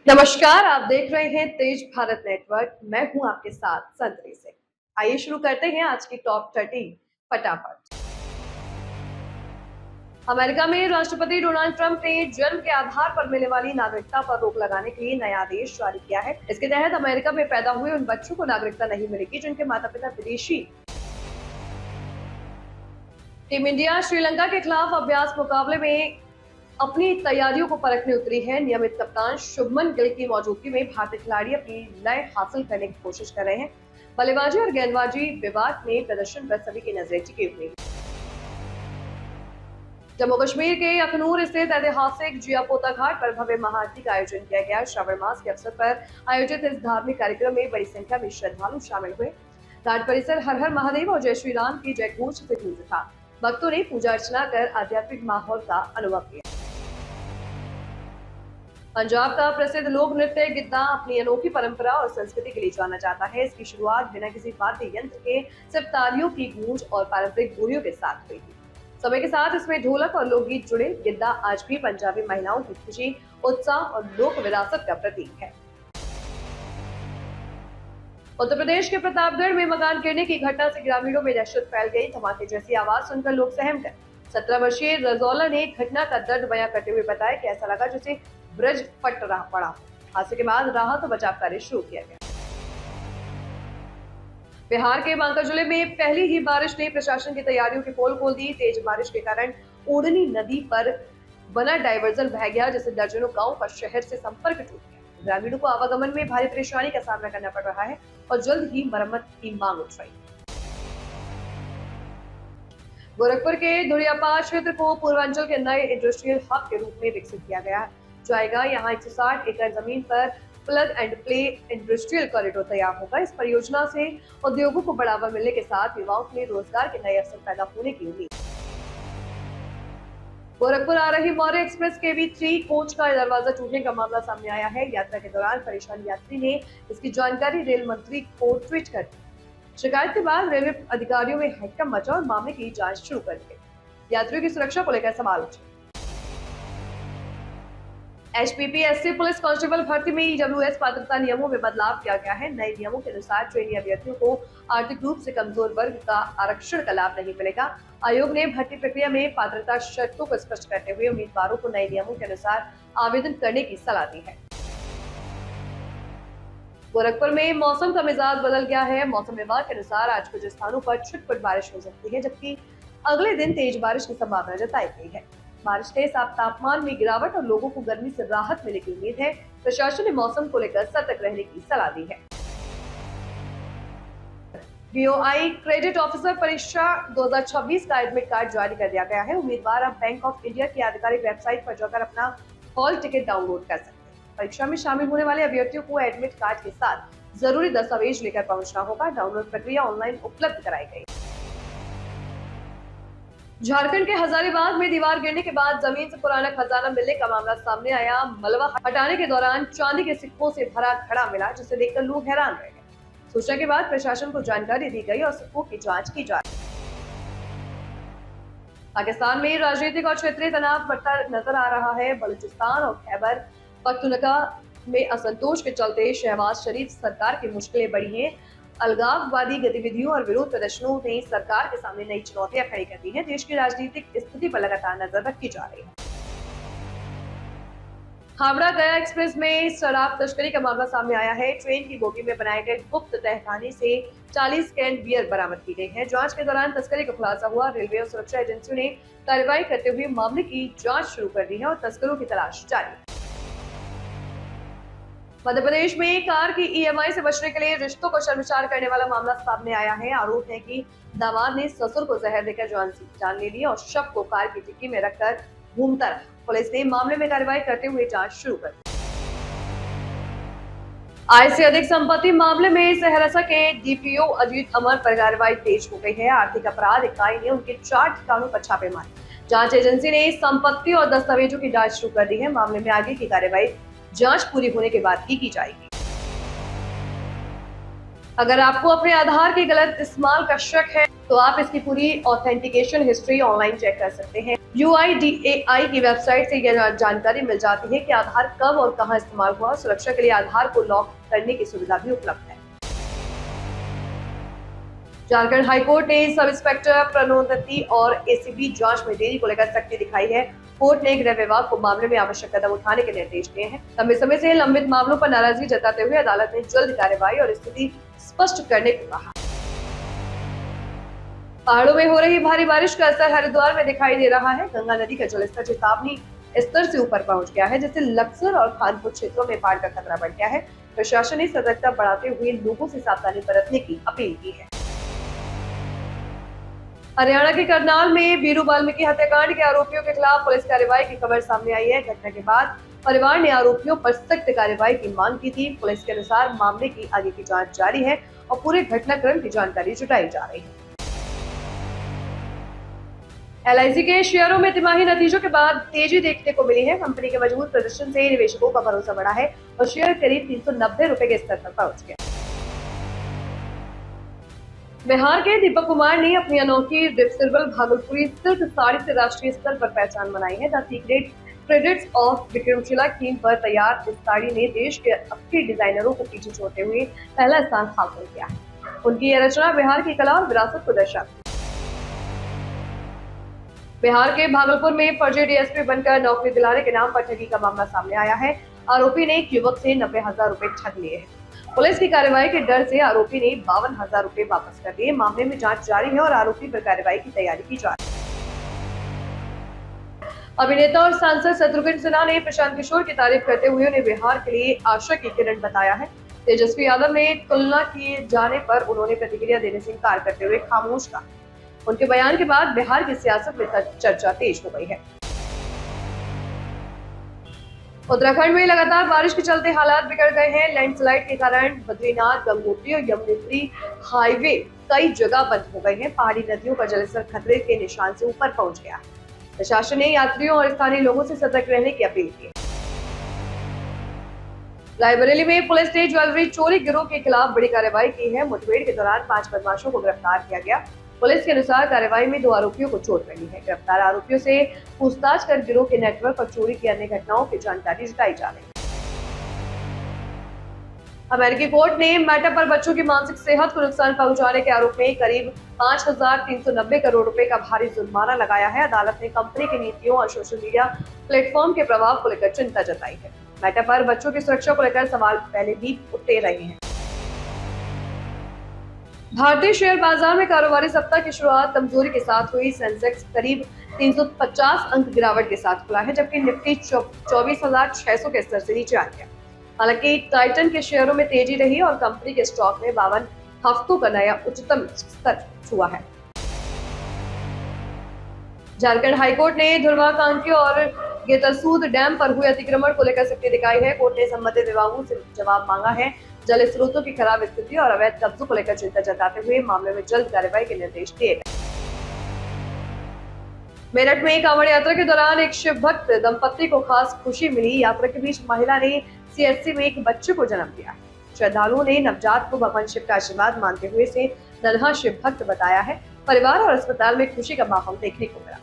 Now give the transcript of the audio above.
नमस्कार, आप देख रहे हैं तेज भारत नेटवर्क। मैं हूं आपके साथ संतरी से। आइए शुरू करते हैं आज की टॉप 30 फटाफट। अमेरिका में राष्ट्रपति डोनाल्ड ट्रंप ने जन्म के आधार पर मिलने वाली नागरिकता पर रोक लगाने के लिए नया आदेश जारी किया है। इसके तहत अमेरिका में पैदा हुए उन बच्चों को नागरिकता नहीं मिलेगी जिनके माता पिता विदेशी। टीम इंडिया श्रीलंका के खिलाफ अभ्यास मुकाबले में अपनी तैयारियों को परखने उतरी है। नियमित कप्तान शुभमन गिल की मौजूदगी में भारतीय खिलाड़ी अपनी लय हासिल करने की कोशिश कर रहे हैं। बल्लेबाजी और गेंदबाजी विभाग में प्रदर्शन पर सभी की नजरें टिकी हुई है। जम्मू कश्मीर के अखनूर स्थित ऐतिहासिक जियापोता घाट पर भव्य महाआरती का आयोजन किया गया। श्रावण मास के अवसर पर आयोजित इस धार्मिक कार्यक्रम में बड़ी संख्या में श्रद्धालु शामिल हुए। घाट परिसर हर हर महादेव और जय श्री राम की जयघोष से गूंजा था। भक्तों ने पूजा अर्चना कर आध्यात्मिक माहौल का अनुभव किया। पंजाब का प्रसिद्ध लोक नृत्य गिद्दा अपनी अनोखी परंपरा और संस्कृति के लिए जाना जाता है। इसकी शुरुआत बिना किसी वाद्य यंत्र के सिर्फ तालियों की गूंज और पारंपरिक बोलियों के साथ हुई थी। समय के साथ इसमें ढोलक और लोकगीत जुड़े। गिद्दा आज भी पंजाबी महिलाओं की खुशी, उत्साह और लोक विरासत का प्रतीक है। उत्तर प्रदेश के प्रतापगढ़ में मकान गिरने की घटना से ग्रामीणों में दहशत फैल गई। धमाके जैसी आवाज सुनकर लोग सहम गए। 17 वर्षीय रजौला ने घटना का दर्द बयां करते हुए बताया कि ऐसा लगा जैसे ब्रिज फट रहा पड़ा। हादसे के बाद राहत और बचाव कार्य शुरू किया गया। बिहार के बांका जिले में पहली ही बारिश ने प्रशासन की तैयारियों की पोल खोल दी। तेज बारिश के कारण ओढ़नी नदी पर बना डायवर्जन बह गया, जिससे दर्जनों गांव का शहर से संपर्क टूट गया। ग्रामीणों को आवागमन में भारी परेशानी का सामना करना पड़ रहा है और जल्द ही मरम्मत की मांग उठ रही है। गोरखपुर के धुरियापार क्षेत्र को पूर्वांचल के नए इंडस्ट्रियल हब के रूप में विकसित किया गया जाएगा। यहाँ 160 एकड़ जमीन पर plug and play industrial corridor तैयार होगा। इस परियोजना से उद्योगों को बढ़ावा मिलने के साथ युवाओं में रोजगार के नए अवसर पैदा होने की उम्मीद। गोरखपुर आ रही मौर्य एक्सप्रेस के भी 3 कोच का दरवाजा टूटने का मामला सामने आया है। यात्रा के दौरान परेशान यात्री ने इसकी जानकारी रेल मंत्री को ट्वीट कर दी। शिकायत के बाद रेलवे अधिकारियों में हड़कंप मचा और मामले की जांच शुरू कर दी। यात्रियों की सुरक्षा को लेकर सवाल उठे। HPPSC पुलिस कांस्टेबल भर्ती में EWS पात्रता नियमों में बदलाव किया गया है। नए नियमों के अनुसार ट्रेनी अभ्यर्थियों को आर्थिक रूप से कमजोर वर्ग का आरक्षण का लाभ नहीं मिलेगा। आयोग ने भर्ती प्रक्रिया में पात्रता शर्तों को स्पष्ट करते हुए उम्मीदवारों को नए नियमों के अनुसार आवेदन करने की सलाह दी है। गोरखपुर में मौसम का मिजाज बदल गया है। मौसम विभाग के अनुसार आज कुछ स्थानों पर छिटपुट बारिश हो सकती है, जबकि अगले दिन तेज बारिश की संभावना जताई गई है। बारिश से तापमान में गिरावट और लोगों को गर्मी से राहत मिलने की उम्मीद है। प्रशासन ने मौसम को लेकर सतर्क रहने की सलाह दी है। BOI क्रेडिट ऑफिसर परीक्षा 2026 का एडमिट कार्ड जारी कर दिया गया है। उम्मीदवार अब बैंक ऑफ इंडिया की आधिकारिक वेबसाइट पर जाकर अपना हॉल टिकट डाउनलोड कर सकते हैं। परीक्षा में शामिल होने वाले अभ्यर्थियों को एडमिट कार्ड के साथ जरूरी दस्तावेज लेकर पहुंचना होगा। डाउनलोड प्रक्रिया ऑनलाइन उपलब्ध कराई गई। झारखंड के हजारीबाग में दीवार गिरने के बाद जमीन से पुराना खजाना मिलने का मामला सामने आया। मलबा हटाने के दौरान चांदी के सिक्कों से भरा घड़ा मिला, जिसे देखकर लोग हैरान रह गए। सूचना के बाद प्रशासन को जानकारी दी गई और सिक्कों की जांच की जा रही है। पाकिस्तान में राजनीतिक और क्षेत्रीय तनाव बढ़ता नजर आ रहा है। बलूचिस्तान और खैबर पख्तूनख्वा में असंतोष के चलते शहबाज शरीफ सरकार की मुश्किलें बढ़ी हैं। अलगाववादी गतिविधियों और विरोध प्रदर्शनों ने सरकार के सामने नई चुनौतियां खड़ी कर दी हैं। देश की राजनीतिक स्थिति पर लगातार नजर रखी जा रही है। हावड़ा गया एक्सप्रेस में शराब तस्करी का मामला सामने आया है। ट्रेन की बोगी में बनाए गए गुप्त तहखाने से 40 कैन बियर बरामद की गई है। जांच के दौरान तस्करी का खुलासा हुआ। रेलवे और सुरक्षा एजेंसियों ने कार्रवाई करते हुए मामले की जांच शुरू कर दी है और तस्करों की तलाश जारी है। मध्य प्रदेश में कार की EMI से बचने के लिए रिश्तों को शर्मसार करने वाला मामला सामने आया है। आरोप है कि दामाद ने ससुर को जहर देकर जान ले ली और शव को कार की डिक्की में रखकर घूमता रहा। पुलिस ने मामले में कार्रवाई करते हुए जांच शुरू कर दी। आय से अधिक संपत्ति मामले में सहरसा के DPO अजीत अमर पर कार्रवाई तेज हो गई है। आर्थिक अपराध इकाई ने उनके 4 ठिकानों पर छापे मारे। जांच एजेंसी ने संपत्ति और दस्तावेजों की जांच शुरू कर दी है। मामले में आगे की कार्रवाई जांच पूरी होने के बाद ही की जाएगी। अगर आपको अपने आधार के गलत इस्तेमाल का शक है तो आप इसकी पूरी ऑथेंटिकेशन हिस्ट्री ऑनलाइन चेक कर सकते हैं। UIDAI की वेबसाइट से यह जानकारी मिल जाती है कि आधार कब और कहां इस्तेमाल हुआ। सुरक्षा के लिए आधार को लॉक करने की सुविधा भी उपलब्ध है। झारखंड हाईकोर्ट ने सब इंस्पेक्टर प्रणोद दत्ती और ACB जांच में देरी को लेकर सख्ती दिखाई है। कोर्ट ने गृह विभाग को मामले में आवश्यक कदम उठाने के निर्देश दिए हैं। लंबे समय से लंबित मामलों पर नाराजगी जताते हुए अदालत ने जल्द कार्रवाई और स्थिति स्पष्ट करने को कहा। पहाड़ों में हो रही भारी बारिश का असर हरिद्वार में दिखाई दे रहा है। गंगा नदी का जलस्तर चेतावनी स्तर से ऊपर पहुंच गया है, जिससे लक्सर और खानपुर क्षेत्रों में बाढ़ का खतरा बढ़ गया है। प्रशासन ने सतर्कता बढ़ाते हुए लोगों से सावधानी बरतने की अपील की है। हरियाणा के करनाल में बीरू वाल्मीकि हत्याकांड के आरोपियों के खिलाफ पुलिस कार्रवाई की खबर सामने आई है। घटना के बाद परिवार ने आरोपियों पर सख्त कार्रवाई की मांग की थी। पुलिस के अनुसार मामले की आगे की जांच जारी है और पूरे घटनाक्रम की जानकारी जुटाई जा रही है। LIC के शेयरों में तिमाही नतीजों के बाद तेजी देखने को मिली है। कंपनी के मजबूत प्रदर्शन से निवेशकों का भरोसा बढ़ा है और शेयर करीब 390 रुपए के स्तर पर पहुंच गया। बिहार के दीपक कुमार ने अपनी अनोखी रिवर्सिबल भागलपुरी सिल्क साड़ी से राष्ट्रीय स्तर पर पहचान बनाई है। The secret credits of Vikramshila theme पर तैयार इस साड़ी ने देश के 80 डिजाइनरों को पीछे छोड़ते हुए पहला स्थान हासिल किया है। उनकी यह रचना बिहार की कला और विरासत को दर्शाती है। बिहार के भागलपुर में फर्जी DSP बनकर नौकरी दिलाने के नाम पर ठगी का मामला सामने आया है। आरोपी ने एक युवक से 90,000 रुपए ठग लिए हैं। पुलिस की कार्रवाई के डर से आरोपी ने 52,000 रुपए वापस कर दिए। मामले में जांच जारी है और आरोपी पर कार्रवाई की तैयारी की जा रही है। अभिनेता और सांसद शत्रुघ्न सिन्हा ने प्रशांत किशोर की तारीफ करते हुए उन्हें बिहार के लिए आशा की किरण बताया है। तेजस्वी यादव ने तुलना किए जाने पर उन्होंने प्रतिक्रिया देने से इनकार करते हुए खामोश कहा। उनके बयान के बाद बिहार की सियासत में चर्चा तेज हो गई है। उत्तराखंड में लगातार बारिश के चलते हालात बिगड़ गए हैं। लैंडस्लाइड के कारण बद्रीनाथ, गंगोत्री और यमुनोत्री हाईवे कई जगह बंद हो गए हैं। पहाड़ी नदियों का जलस्तर खतरे के निशान से ऊपर पहुंच गया है। प्रशासन ने यात्रियों और स्थानीय लोगों से सतर्क रहने की अपील की है। रायबरेली में पुलिस ने ज्वेलरी चोरी गिरोह के खिलाफ बड़ी कार्रवाई की है। मुठभेड़ के दौरान 5 बदमाशों को गिरफ्तार किया गया। पुलिस के अनुसार कार्रवाई में 2 आरोपियों को चोट लगी है। गिरफ्तार आरोपियों से पूछताछ कर गिरोह के नेटवर्क और चोरी की अन्य घटनाओं की जानकारी जुटाई जा रही है। अमेरिकी कोर्ट ने मेटा पर बच्चों की मानसिक सेहत को नुकसान पहुंचाने के आरोप में करीब 5,390 करोड़ रुपए का भारी जुर्माना लगाया है। अदालत ने कंपनी की नीतियों और सोशल मीडिया प्लेटफॉर्म के प्रभाव को लेकर चिंता जताई है। मेटा पर बच्चों की सुरक्षा को लेकर सवाल पहले भी उठते रहे हैं। भारतीय शेयर बाजार में कारोबारी सप्ताह की शुरुआत कमजोरी के साथ हुई। सेंसेक्स करीब 350 अंक गिरावट के साथ खुला है, जबकि निफ्टी 24,600 के स्तर से नीचे आ गया। हालांकि टाइटन के शेयरों में तेजी रही और कंपनी के स्टॉक में 52 हफ्तों का नया उच्चतम स्तर छुआ है। झारखंड हाईकोर्ट ने धुरवा कांके और गेतरसूद डैम पर हुए अतिक्रमण को लेकर सख्ती दिखाई है। कोर्ट ने संबंधित विभागों से जवाब मांगा है। जल स्रोतों की खराब स्थिति और अवैध कब्जों को लेकर चिंता जताते हुए मामले में जल्द कार्रवाई के निर्देश दिए गए। मेरठ में कांवड़ यात्रा के दौरान एक शिव भक्त दंपत्ति को खास खुशी मिली। यात्रा के बीच महिला ने CHC में एक बच्चे को जन्म दिया। श्रद्धालुओं ने नवजात को भगवान शिव का आशीर्वाद मानते हुए इसे नन्हा शिव भक्त बताया है। परिवार और अस्पताल में खुशी का माहौल देखने को मिला।